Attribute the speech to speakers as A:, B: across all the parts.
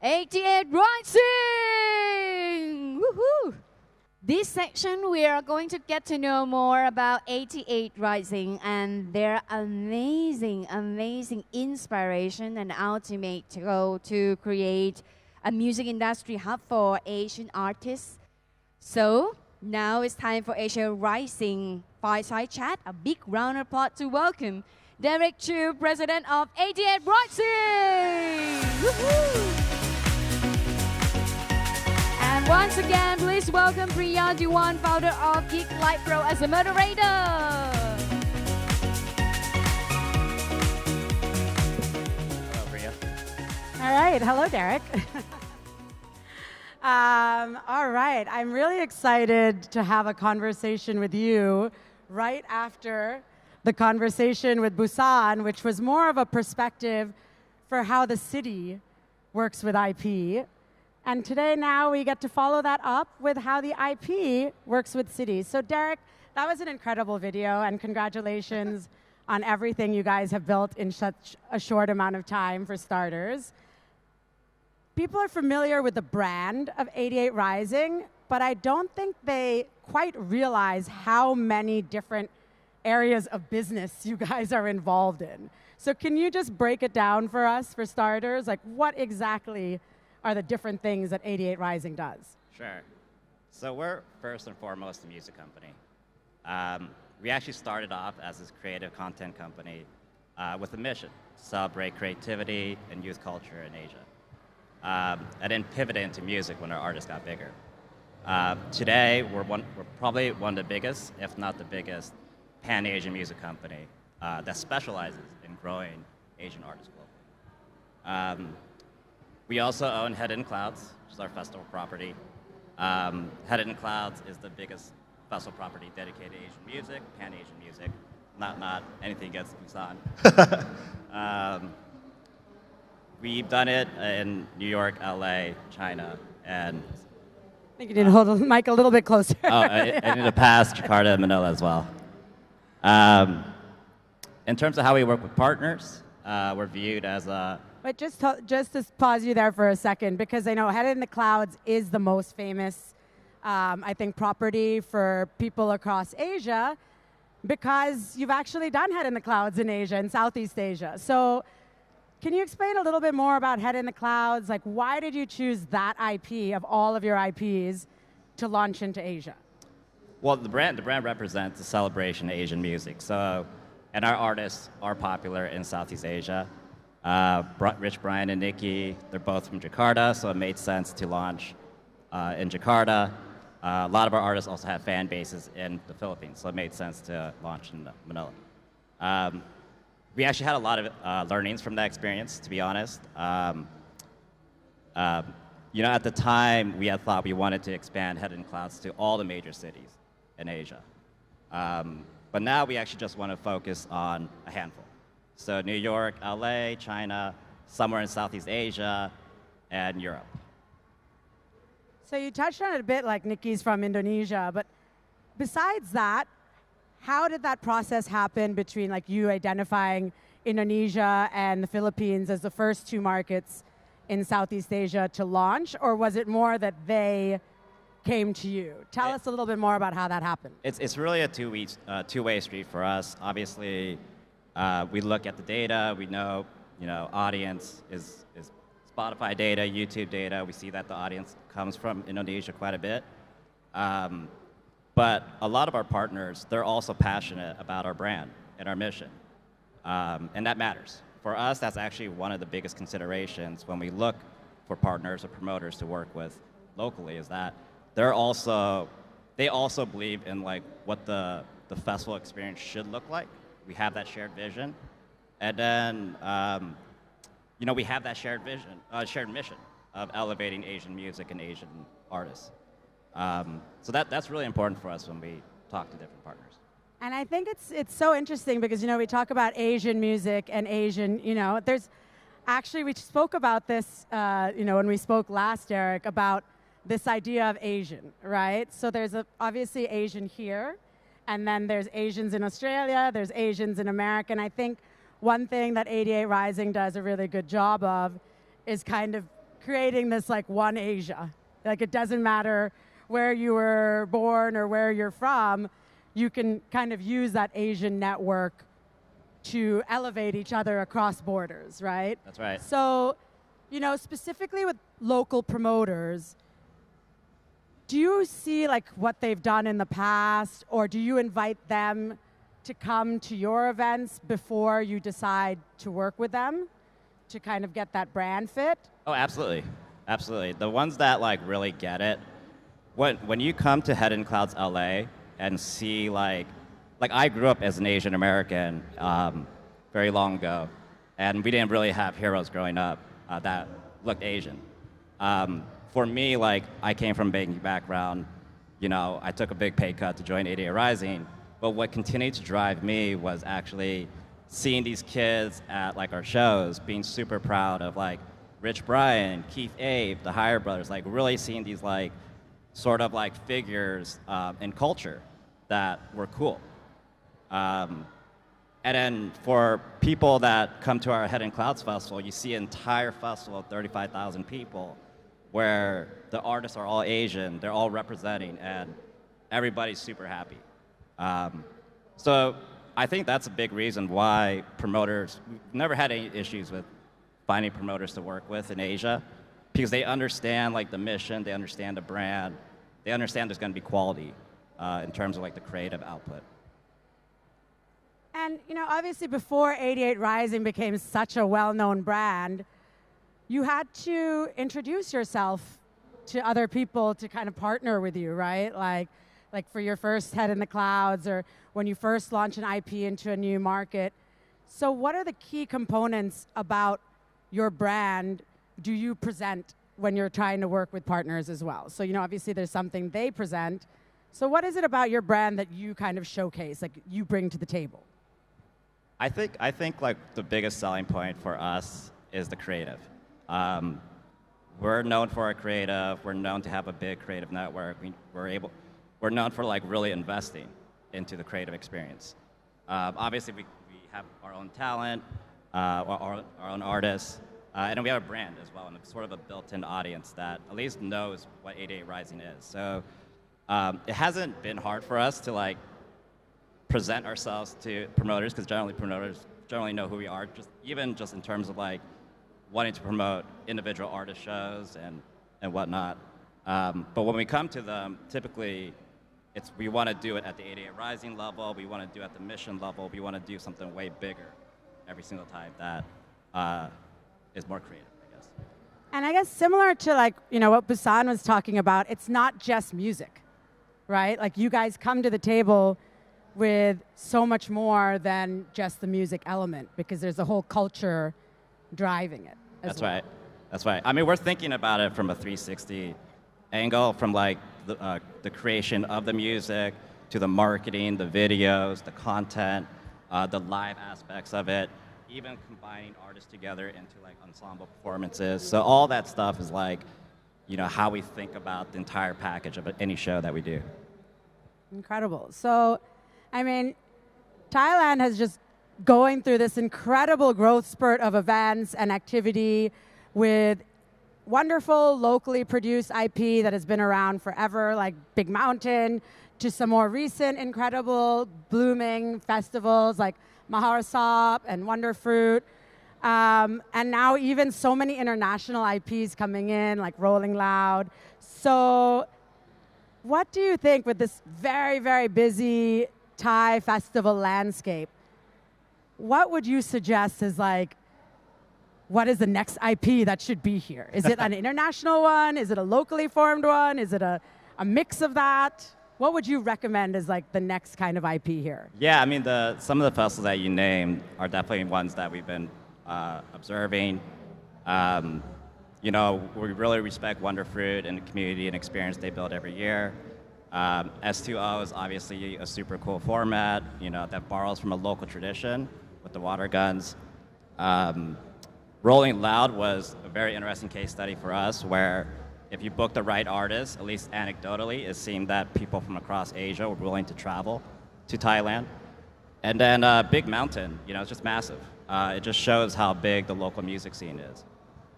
A: 88 Rising! Woohoo! This section we are going to get to know more about 88 Rising and their amazing inspiration and ultimate goal to create a music industry hub for Asian artists. So now it's time for Asia Rising Fireside Chat. A big round of applause to welcome Derek Chu, President of 88 Rising! Woohoo! And once again, please welcome Priya Dewan, founder of Giglife Pro, as a moderator.
B: Hello, Priya.
C: All right. Hello, Derek. All right. I'm really excited to have a conversation with you right after the conversation with Busan, which was more of a perspective for how the city works with IP. And today now we get to follow that up with how the IP works with cities. So Derek, that was an incredible video, and congratulations on everything you guys have built in such a short amount of time, for starters. People are familiar with the brand of 88 Rising, but I don't think they quite realize how many different areas of business you guys are involved in. So can you just break it down for us, for starters? Like, what exactly are the different things that 88 Rising does?
B: Sure. So we're first and foremost a music company. We actually started off as this creative content company with a mission to celebrate creativity and youth culture in Asia. And then pivoted into music when our artists got bigger. Today, we're probably one of the biggest, if not the biggest, pan-Asian music company that specializes in growing Asian artists globally. We also own Head in Clouds, which is our festival property. Head in Clouds is the biggest festival property dedicated to Asian music, pan-Asian music, not anything against Busan. We've done it in New York, LA, China, and
C: I think you need to hold the mic a little bit closer.
B: and in the past, Jakarta and Manila as well. In terms of how we work with partners, we're viewed as a...
C: But just to pause you there for a second, because I know Head in the Clouds is the most famous, I think, property for people across Asia, because you've actually done Head in the Clouds in Asia, in Southeast Asia. So can you explain a little bit more about Head in the Clouds? Like, why did you choose that IP of all of your IPs to launch into Asia?
B: Well, the brand represents the celebration of Asian music. So, and our artists are popular in Southeast Asia. Rich Brian and Nikki, they're both from Jakarta, so it made sense to launch in Jakarta. A lot of our artists also have fan bases in the Philippines, so it made sense to launch in Manila. We actually had a lot of learnings from that experience, to be honest. At the time, we had thought we wanted to expand Head in Clouds to all the major cities in Asia. But now we actually just want to focus on a handful. So New York, LA, China, somewhere in Southeast Asia, and Europe.
C: So you touched on it a bit, like Nikki's from Indonesia, but besides that, how did that process happen between like you identifying Indonesia and the Philippines as the first two markets in Southeast Asia to launch, or was it more that they came to you? Tell us a little bit more about how that happened.
B: It's really a two-way street for us. Obviously, we look at the data. We know, audience is Spotify data, YouTube data. We see that the audience comes from Indonesia quite a bit. But a lot of our partners, they're also passionate about our brand and our mission. And that matters. For us, that's actually one of the biggest considerations when we look for partners or promoters to work with locally, is that they also believe in like what the festival experience should look like. We have that shared vision, and then we have that shared vision, shared mission of elevating Asian music and Asian artists. So that's really important for us when we talk to different partners.
C: And I think it's so interesting because we talk about Asian music and Asian, there's actually, we spoke about this when we spoke last, Eric, about this idea of Asian, right? So there's obviously Asian here, and then there's Asians in Australia, there's Asians in America, and I think one thing that 88 Rising does a really good job of is kind of creating this like one Asia. Like it doesn't matter where you were born or where you're from, you can kind of use that Asian network to elevate each other across borders, right?
B: That's right.
C: So, you know, specifically with local promoters, do you see like what they've done in the past, or do you invite them to come to your events before you decide to work with them to kind of get that brand fit?
B: Oh, absolutely. Absolutely. The ones that like really get it, when you come to Head in Clouds LA and see like I grew up as an Asian American very long ago, and we didn't really have heroes growing up that looked Asian. For me, like I came from a banking background, you know, I took a big pay cut to join 88 Rising, but what continued to drive me was actually seeing these kids at like our shows, being super proud of like Rich Brian, Keith Abe, the Higher Brothers, like really seeing these like sort of like figures in culture that were cool. And then for people that come to our Head in Clouds Festival, you see an entire festival of 35,000 people where the artists are all Asian, they're all representing, and everybody's super happy. So I think that's a big reason why promoters, we've never had any issues with finding promoters to work with in Asia, because they understand like the mission, they understand the brand, they understand there's going to be quality in terms of like the creative output.
C: And, you know, obviously before 88 Rising became such a well-known brand, you had to introduce yourself to other people to kind of partner with you, right? Like for your first Head in the Clouds, or when you first launch an IP into a new market. So what are the key components about your brand do you present when you're trying to work with partners as well? So, you know, obviously there's something they present. So what is it about your brand that you kind of showcase, like you bring to the table?
B: I think like the biggest selling point for us is the creative. We're known for our creative. We're known to have a big creative network. We're known for like really investing into the creative experience. Obviously, we have our own talent, our own artists, and then we have a brand as well, and sort of a built-in audience that at least knows what 88 Rising is. So it hasn't been hard for us to like present ourselves to promoters, because generally promoters generally know who we are, even just in terms of like wanting to promote individual artist shows and whatnot. But when we come to them, typically we want to do it at the 88 Rising level, we want to do it at the mission level, we want to do something way bigger every single time that is more creative, I guess.
C: And I guess similar to like, you know, what Busan was talking about, it's not just music, right? Like you guys come to the table with so much more than just the music element, because there's a whole culture driving it.
B: That's right. That's right. I mean, we're thinking about it from a 360 angle, from like the creation of the music to the marketing, the videos, the content, the live aspects of it, even combining artists together into like ensemble performances. So all that stuff is like, you know, how we think about the entire package of any show that we do.
C: Incredible. So, I mean, Thailand has just going through this incredible growth spurt of events and activity with wonderful locally produced IP that has been around forever, like Big Mountain, to some more recent incredible blooming festivals like Maharasop and Wonder Fruit. And now even so many international IPs coming in, like Rolling Loud. So what do you think with this very, very busy Thai festival landscape? What would you suggest is like, what is the next IP that should be here? Is it an international one? Is it a locally formed one? Is it a mix of that? What would you recommend as like the next kind of IP here?
B: Yeah, I mean, some of the festivals that you named are definitely ones that we've been observing. You know, we really respect Wonder Fruit and the community and experience they build every year. S2O is obviously a super cool format, you know, that borrows from a local tradition with the water guns. Rolling Loud was a very interesting case study for us, where if you book the right artist, at least anecdotally, it seemed that people from across Asia were willing to travel to Thailand. And then Big Mountain, you know, it's just massive. It just shows how big the local music scene is.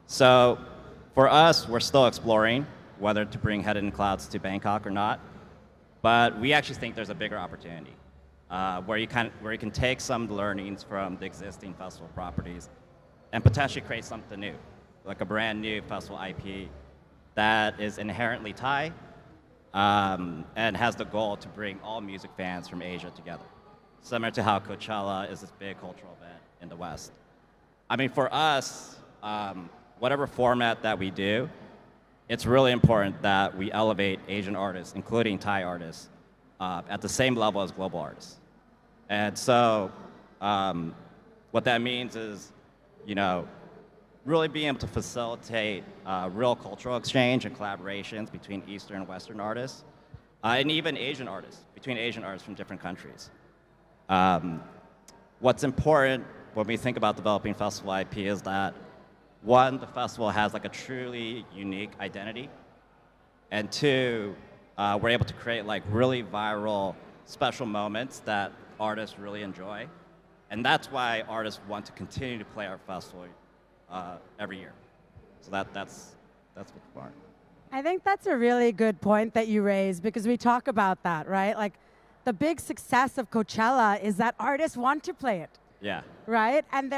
B: So For us, we're still exploring whether to bring Head in Clouds to Bangkok or not. But we actually think there's a bigger opportunity where you can take some learnings from the existing festival properties and potentially create something new, like a brand new festival IP that is inherently Thai and has the goal to bring all music fans from Asia together, similar to how Coachella is this big cultural event in the West. I mean, for us, whatever format that we do, it's really important that we elevate Asian artists, including Thai artists, at the same level as global artists. And so what that means is, really being able to facilitate real cultural exchange and collaborations between Eastern and Western artists, and even Asian artists, between Asian artists from different countries. What's important when we think about developing festival IP is that, one, the festival has like a truly unique identity, and two, we're able to create like really viral, special moments that artists really enjoy. And that's why artists want to continue to play our festival every year. So that's what's important.
C: I think that's a really good point that you raise, because we talk about that, right? Like, the big success of Coachella is that artists want to play it.
B: Yeah.
C: Right? And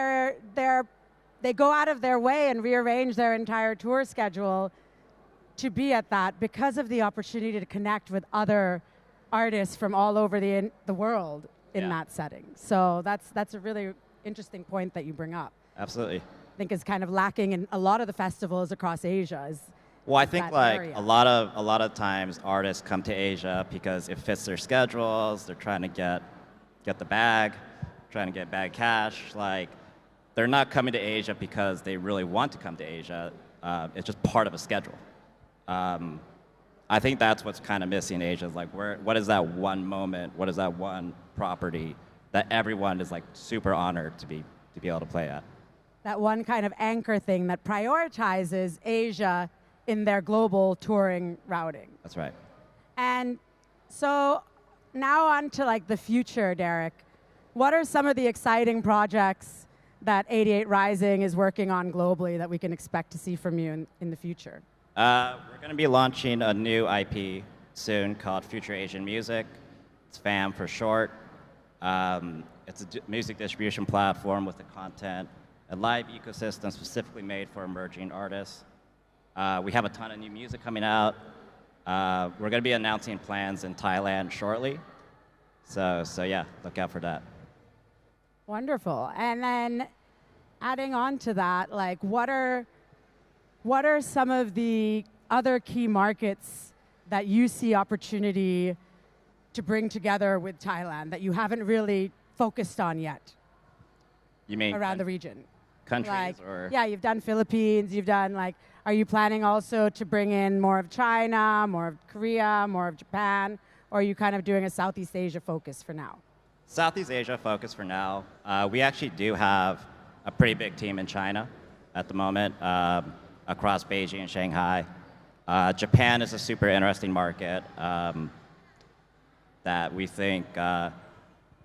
C: they go out of their way and rearrange their entire tour schedule to be at that because of the opportunity to connect with other artists from all over the world in that setting. So that's a really interesting point that you bring up.
B: Absolutely.
C: I think is kind of lacking in a lot of the festivals across Asia.
B: Well, I think like
C: area.
B: a lot of times artists come to Asia because it fits their schedules. They're trying to get the bag, trying to get bag cash. Like, they're not coming to Asia because they really want to come to Asia. It's just part of a schedule. I think that's what's kind of missing in Asia. Is like, what is that one moment? What is that one property that everyone is like super honored to be able to play at?
C: That one kind of anchor thing that prioritizes Asia in their global touring routing.
B: That's right.
C: And so now on to like the future, Derek. What are some of the exciting projects that 88 Rising is working on globally that we can expect to see from you in the future?
B: We're going to be launching a new IP soon called Future Asian Music. It's FAM for short. It's a music distribution platform with the content, a live ecosystem specifically made for emerging artists. We have a ton of new music coming out. We're going to be announcing plans in Thailand shortly. So yeah, look out for that.
C: Wonderful. And then adding on to that, like what are some of the other key markets that you see opportunity to bring together with Thailand that you haven't really focused on yet?
B: You mean
C: around the region?
B: Countries
C: like,
B: or?
C: Yeah, you've done Philippines, you've done like, are you planning also to bring in more of China, more of Korea, more of Japan, or are you kind of doing a Southeast Asia focus for now?
B: Southeast Asia focus for now. We actually do have a pretty big team in China at the moment, across Beijing and Shanghai. Japan is a super interesting market that we think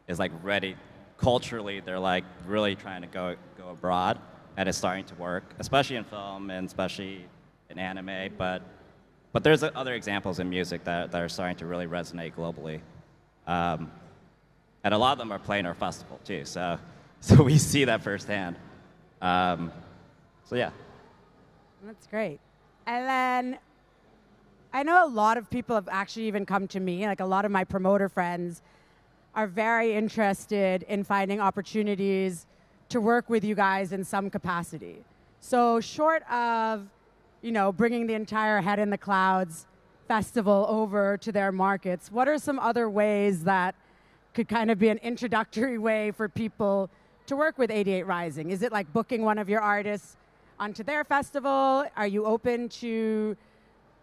B: is like ready. Culturally, they're like really trying to go abroad, and it's starting to work, especially in film and especially in anime. But there's other examples in music that are starting to really resonate globally. And a lot of them are playing our festival too, so we see that firsthand. So yeah.
C: That's great. And then I know a lot of people have actually even come to me, like a lot of my promoter friends are very interested in finding opportunities to work with you guys in some capacity. So short of, bringing the entire Head in the Clouds festival over to their markets, what are some other ways that could kind of be an introductory way for people to work with 88 Rising? Is it like booking one of your artists onto their festival? Are you open to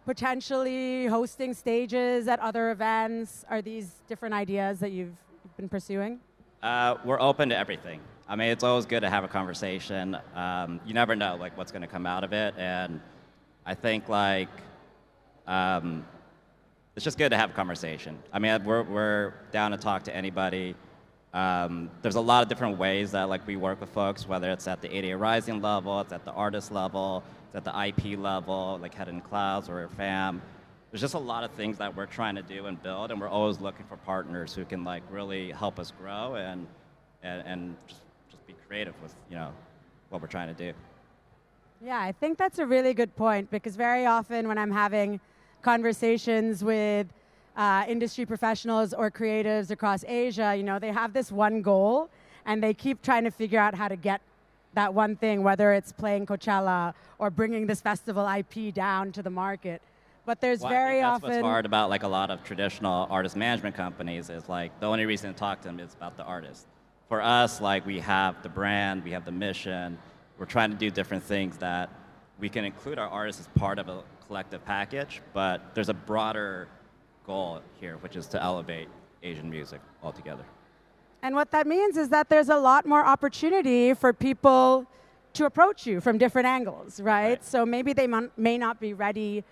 C: potentially hosting stages at other events? Are these different ideas that you've been pursuing?
B: We're open to everything. I mean, it's always good to have a conversation. You never know like what's going to come out of it, and I think like it's just good to have a conversation. I mean, we're down to talk to anybody. There's a lot of different ways that like we work with folks, whether it's at the 88 Rising level, it's at the artist level, at the IP level, like Head in Clouds or FAM. There's just a lot of things that we're trying to do and build, and we're always looking for partners who can like really help us grow and just be creative with what we're trying to do.
C: Yeah, I think that's a really good point because very often when I'm having conversations with industry professionals or creatives across Asia, they have this one goal and they keep trying to figure out how to get that one thing, whether it's playing Coachella or bringing this festival IP down to the market. But there's very
B: that's
C: often...
B: what's hard about like a lot of traditional artist management companies is like the only reason to talk to them is about the artist. For us, like we have the brand, we have the mission, we're trying to do different things that we can include our artists as part of a collective package, but there's a broader goal here, which is to elevate Asian music altogether.
C: And what that means is that there's a lot more opportunity for people to approach you from different angles, right? So maybe they may not be ready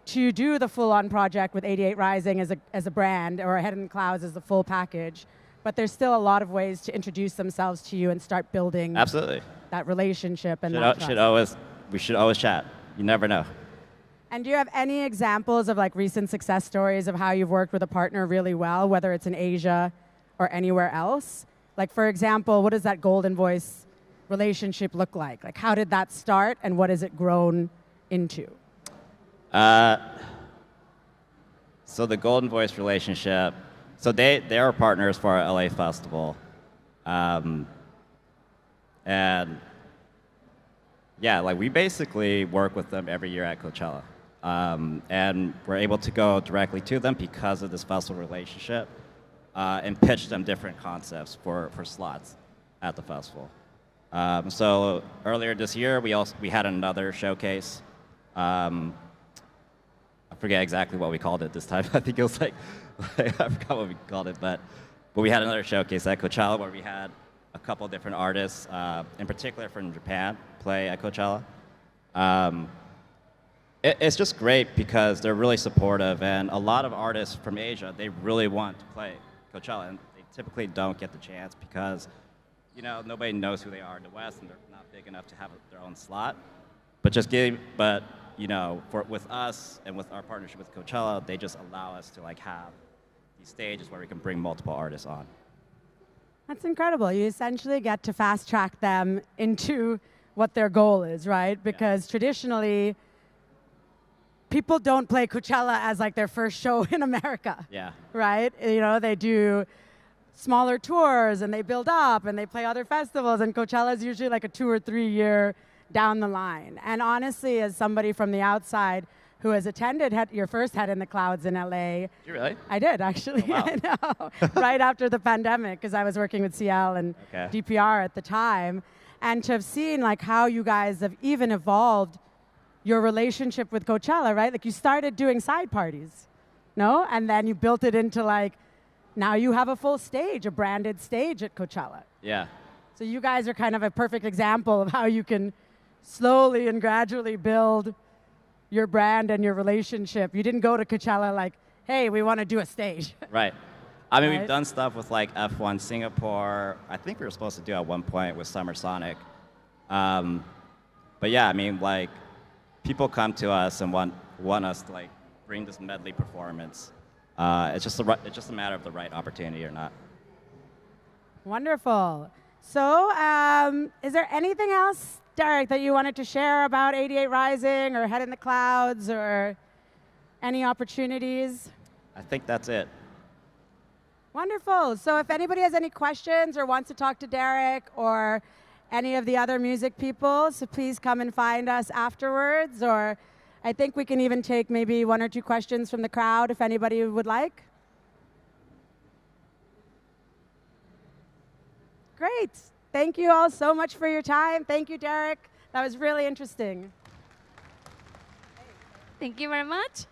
C: to do the full-on project with 88 Rising as a brand or Head in Clouds as the full package, but there's still a lot of ways to introduce themselves to you and start building that relationship and that trust.
B: We should always chat. You never know.
C: And do you have any examples of like recent success stories of how you've worked with a partner really well, whether it's in Asia or anywhere else? Like, for example, what does that Golden Voice relationship look like? Like, how did that start and what has it grown into?
B: So the Golden Voice relationship, so they are partners for our LA festival. And yeah, like we basically work with them every year at Coachella. And we're able to go directly to them because of this festival relationship and pitch them different concepts for slots at the festival. So earlier this year, we had another showcase. I forget exactly what we called it this time. I think it was like I forgot what we called it, but we had another showcase at Coachella where we had a couple different artists, in particular from Japan, play at Coachella. It's just great because they're really supportive, and a lot of artists from Asia, they really want to play Coachella, and they typically don't get the chance because, nobody knows who they are in the West, and they're not big enough to have their own slot. But with us and with our partnership with Coachella, they just allow us to like have these stages where we can bring multiple artists on.
C: That's incredible. You essentially get to fast track them into what their goal is, right? Because traditionally, people don't play Coachella as like their first show in America.
B: Yeah.
C: Right? They do smaller tours and they build up and they play other festivals, and Coachella is usually like a 2 or 3 year down the line. And honestly, as somebody from the outside who has attended your first Head in the Clouds in LA.
B: Did you really?
C: I did, actually.
B: Oh, wow.
C: I know. Right after the pandemic, because I was working with CL and DPR at the time. And to have seen like how you guys have even evolved your relationship with Coachella, right? Like you started doing side parties, no? And then you built it into like, now you have a full stage, a branded stage at Coachella.
B: Yeah.
C: So you guys are kind of a perfect example of how you can slowly and gradually build your brand and your relationship. You didn't go to Coachella like, hey, we want to do a stage.
B: Right. I mean, we've done stuff with like F1 Singapore. I think we were supposed to do at one point with Summer Sonic. But yeah, I mean, like, people come to us and want us to like bring this medley performance. It's just a matter of the right opportunity or not.
C: Wonderful. So, is there anything else, Derek, that you wanted to share about 88 Rising or Head in the Clouds or any opportunities?
B: I think that's it.
C: Wonderful. So if anybody has any questions or wants to talk to Derek or any of the other music people, so please come and find us afterwards, or I think we can even take maybe 1 or 2 questions from the crowd if anybody would like. Great. Thank you all so much for your time. Thank you, Derek. That was really interesting.
A: Thank you very much.